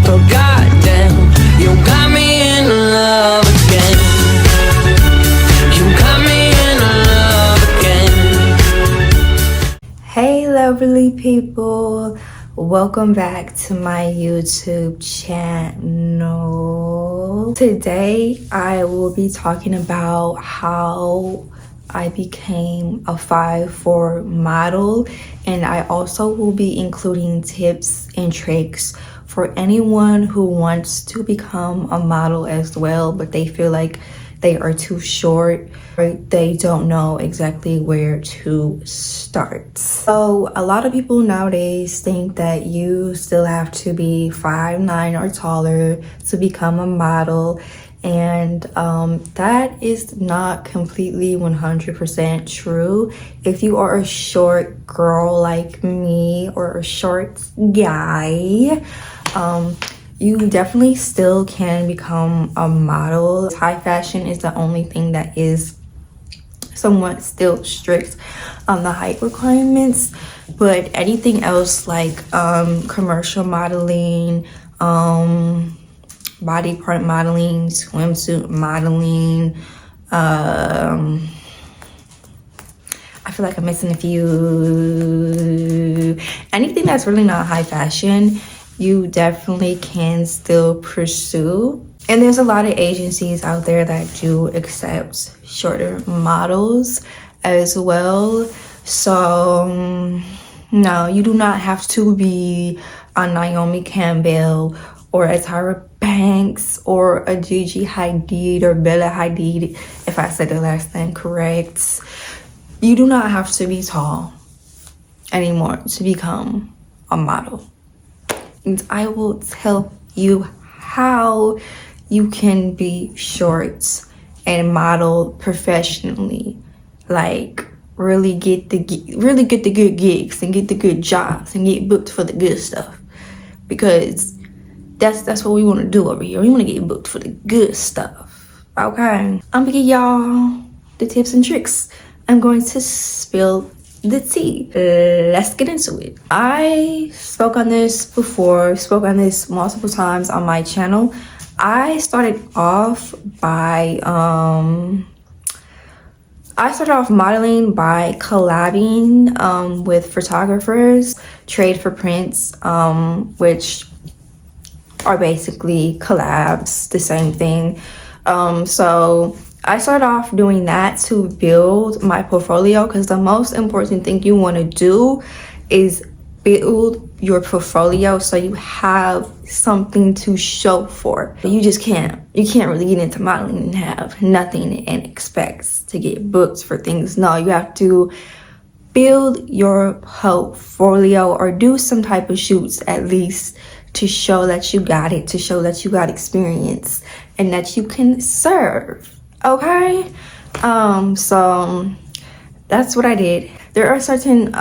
but goddamn, you got me in love again. You got me in love again. Hey lovely people, welcome back to my YouTube channel. Today I will be talking about how I became a 5'4" model, and I also will be including tips and tricks for anyone who wants to become a model as well, but they feel like they are too short or they don't know exactly where to start. So a lot of people nowadays think that you still have to be 5'9" or taller to become a model, and that is not completely 100% true. If you are a short girl like me or a short guy, you definitely still can become a model. High fashion is the only thing that is somewhat still strict on the height requirements, but anything else like commercial modeling, body part modeling, swimsuit modeling, I feel like I'm missing a few. Anything that's really not high fashion, you definitely can still pursue. And there's a lot of agencies out there that do accept shorter models as well. So no, you do not have to be a Naomi Campbell or a Tyra Banks or a Gigi Hadid or Bella Hadid, if I said the last name correct. You do not have to be tall anymore to become a model. And I will tell you how you can be short and model professionally, like really get the good gigs and get the good jobs and get booked for the good stuff, because that's what we want to do over here. We want to get booked for the good stuff. Okay, I'm gonna give y'all the tips and tricks. I'm going to spill the tea. Let's get into it. I spoke on this before, spoke on this multiple times on my channel. I started off modeling by collabing with photographers, trade for prints, which are basically collabs, the same thing. So I started off doing that to build my portfolio, because the most important thing you want to do is build your portfolio so you have something to show for. You can't really get into modeling and have nothing and expect to get booked for things. No, you have to build your portfolio or do some type of shoots at least to show that you got it, to show that you got experience and that you can serve. Okay, so that's what I did. There are certain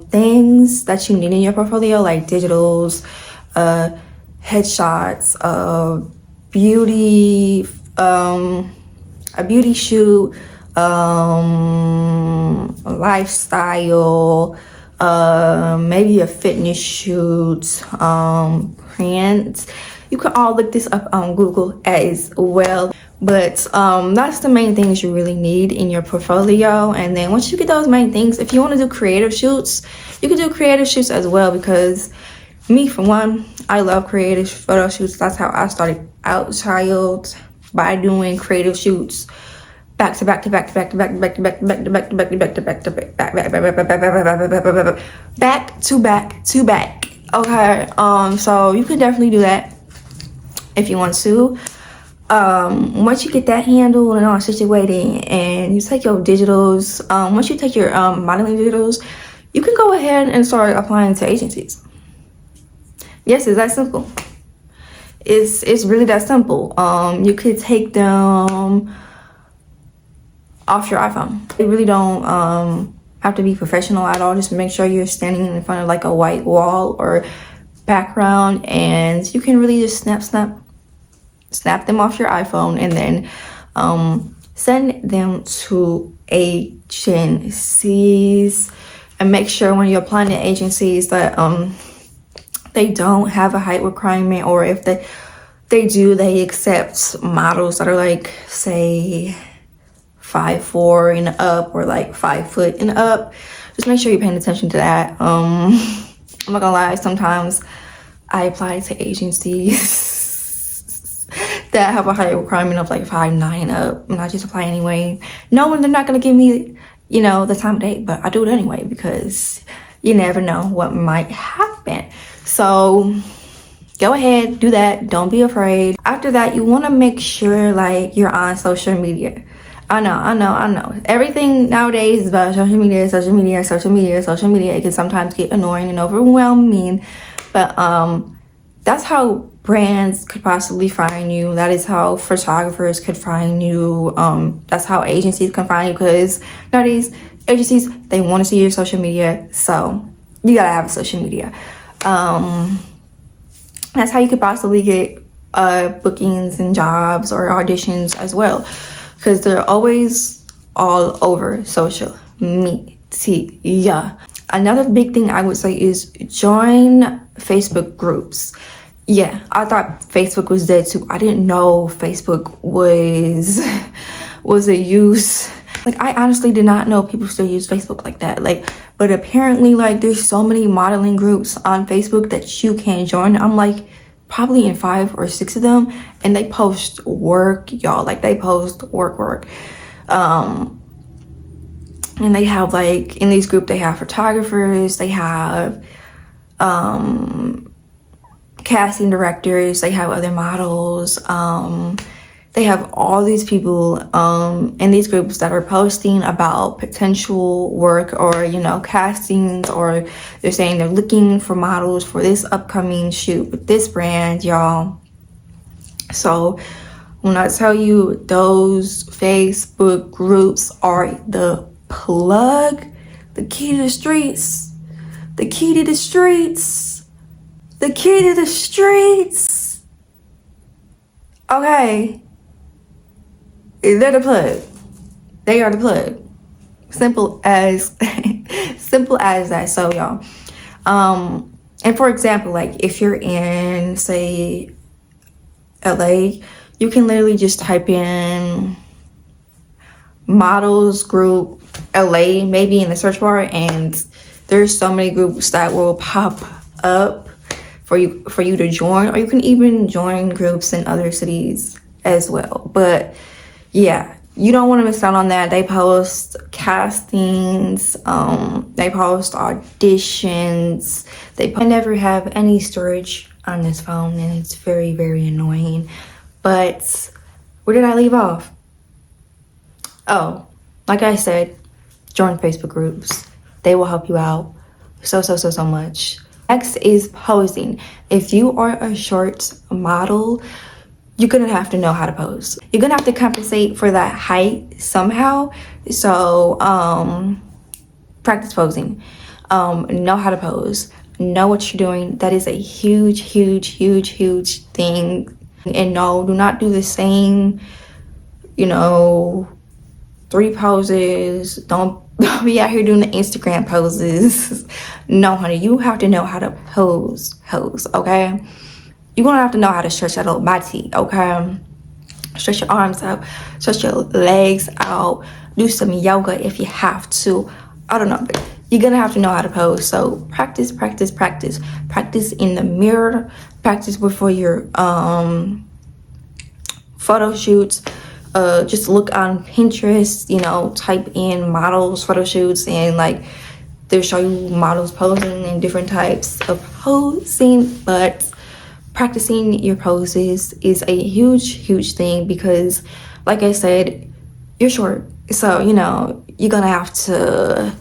things that you need in your portfolio, like digitals, headshots, beauty, a beauty shoot, lifestyle, maybe a fitness shoot, print. You can all look this up on Google as well. But that's the main things you really need in your portfolio. And then once you get those main things, if you want to do creative shoots, you can do creative shoots as well, because me, for one, I love creative photo shoots. That's how I started out, child, by doing creative shoots back to back to back to back to back to back to back to back to back to back to back to back to back to back to back. Okay, so you can definitely do that if you want to. Once you get that handled and all situated and you take your digitals, once you take your modeling digitals, you can go ahead and start applying to agencies. Yes, it's that simple. It's really that simple. You could take them off your iPhone. They really don't have to be professional at all. Just make sure you're standing in front of like a white wall or background, and you can really just snap them off your iPhone and then send them to agencies. And make sure when you're applying to agencies that they don't have a height requirement, or if they do, they accept models that are like, say, 5'4" and up, or like 5 foot and up. Just make sure you're paying attention to that. I'm not gonna lie, sometimes I apply to agencies that have a height requirement of like 5'9" up, and I just apply anyway, knowing they're not gonna give me, you know, the time of day, but I do it anyway because you never know what might happen. So go ahead, do that. Don't be afraid. After that, you want to make sure like you're on social media. I know. Everything nowadays is about social media. It can sometimes get annoying and overwhelming, but that's how brands could possibly find you. That is how photographers could find you. That's how agencies can find you, because nowadays agencies, they want to see your social media, so you gotta have social media. That's how you could possibly get bookings and jobs or auditions as well, because they're always all over social media. Another big thing I would say is join Facebook groups. Yeah, I thought Facebook was dead too. I didn't know Facebook was a use. Like, I honestly did not know people still use Facebook like that. Like, but apparently, like, there's so many modeling groups on Facebook that you can join. I'm like probably in 5 or 6 of them, and they post work, y'all. Like, they post work. And they have, like, in these groups, they have photographers, they have casting directors, they have other models, they have all these people in these groups that are posting about potential work, or, you know, castings, or they're saying they're looking for models for this upcoming shoot with this brand, y'all. So when I tell you, those Facebook groups are the plug, the key to the streets, the key to the streets, the key to the streets. Okay. They're the plug. They are the plug. Simple as that. So y'all, and for example, like if you're in, say, LA, you can literally just type in models group LA maybe in the search bar, and there's so many groups that will pop up for you to join, or you can even join groups in other cities as well. But yeah, you don't want to miss out on that. They post castings, they post auditions. I never have any storage on this phone, and it's very, very annoying. But where did I leave off? Oh, like I said, join Facebook groups. They will help you out so much. Next is posing. If you are a short model, you're gonna have to know how to pose. You're gonna have to compensate for that height somehow. So practice posing. Know how to pose. Know what you're doing. That is a huge thing. And no, do not do the same, 3 poses. Don't be out here doing the Instagram poses. No, honey, you have to know how to pose, okay? You're gonna have to know how to stretch that old body, okay? Stretch your arms out, stretch your legs out, do some yoga if you have to. I don't know, but you're gonna have to know how to pose. So practice in the mirror, practice before your photo shoots. Just look on Pinterest, type in models photo shoots, and like they'll show you models posing and different types of posing. But practicing your poses is a huge thing, because like I said, you're short, so you're gonna have to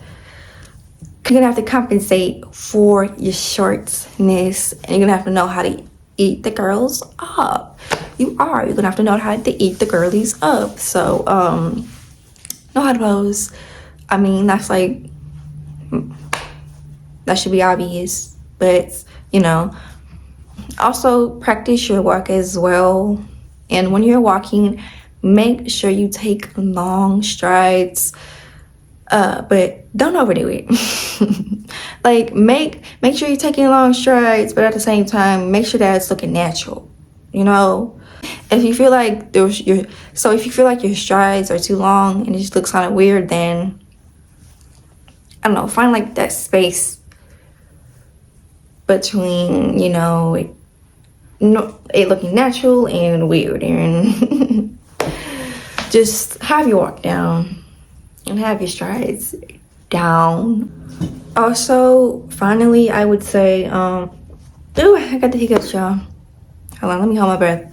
compensate for your shortness, and you're gonna have to know how to eat the girls up. You're gonna have to know how to eat the girlies up. So know how to pose. I mean, that's like, that should be obvious, but also practice your walk as well. And when you're walking, make sure you take long strides. But don't overdo it. Like make sure you're taking long strides, but at the same time make sure that it's looking natural, you know. If you feel like if you feel like your strides are too long and it just looks kind of weird, then I don't know, find like that space between, you know, it looking natural and weird, and just have your walk down and have your strides down. Also, finally, I would say, ooh, I got the hiccups, y'all. Hold on, let me hold my breath.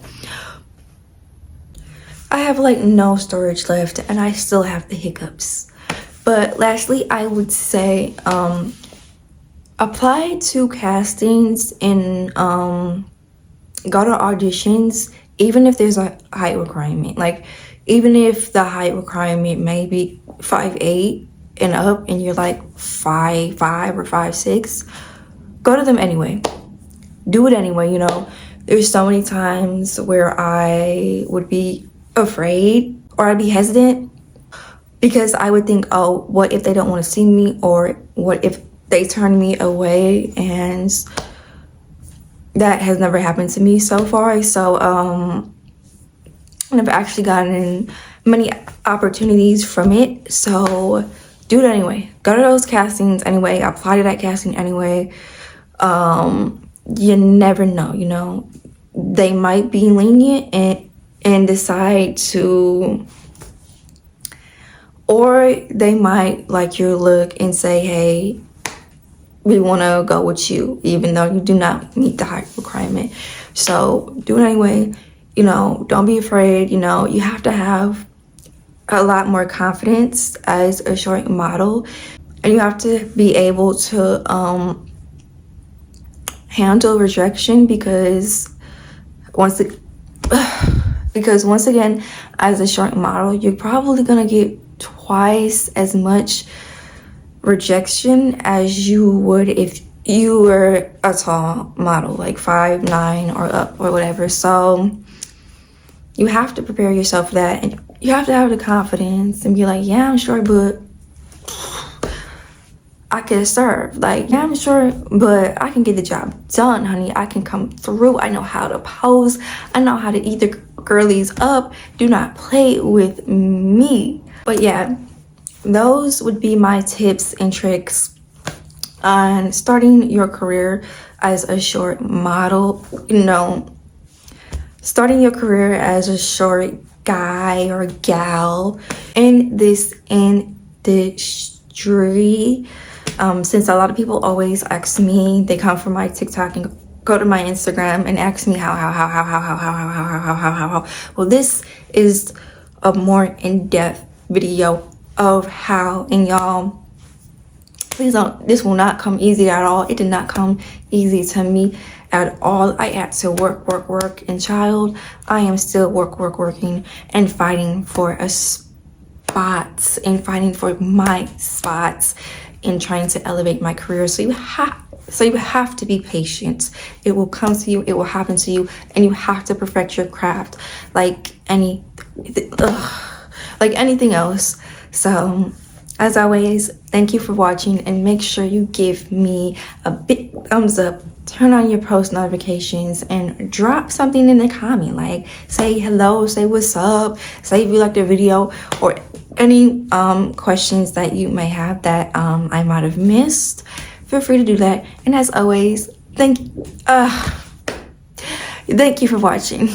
I have like no storage left and I still have the hiccups. But lastly, I would say apply to castings and go to auditions, even if there's a height requirement. Like, even if the height requirement may be 5'8" and up and you're like 5'5" or 5'6", go to them anyway. Do it anyway, you know. There's so many times where I would be afraid or I'd be hesitant because I would think, oh, what if they don't want to see me, or what if they turn me away? And that has never happened to me so far. So I've actually gotten many opportunities from it. So do it anyway. Go to those castings anyway. Apply to that casting anyway. You never know, you know. They might be lenient and decide to, or they might like your look and say, hey, we want to go with you, even though you do not meet the height requirement. So do it anyway. You know, don't be afraid. You know, you have to have a lot more confidence as a short model, and you have to be able to handle rejection, because once again, as a short model, you're probably gonna get twice as much rejection as you would if you were a tall model, like 5'9" or up or whatever. So you have to prepare yourself for that, and you have to have the confidence and be like, yeah, I'm short, but I can serve. Like, yeah, I'm short, but I can get the job done, honey. I can come through. I know how to pose. I know how to eat the girlies up. Do not play with me. But yeah, those would be my tips and tricks on starting your career as a short model. You know, starting your career as a short guy or gal in this industry. Since a lot of people always ask me, they come from my TikTok and go to my Instagram and ask me how. Well, this is a more in-depth video of how, and y'all, please don't, this will not come easy at all. It did not come easy to me at all. I had to work, and child, I am still working and fighting for a spot and fighting for my spots and trying to elevate my career. So you have to be patient. It will come to you, it will happen to you, and you have to perfect your craft like anything else. So as always, thank you for watching, and make sure you give me a big thumbs up, turn on your post notifications, and drop something in the comment. Like, say hello, say what's up, say if you like the video, or any questions that you may have that I might have missed. Feel free to do that. And as always, thank you for watching.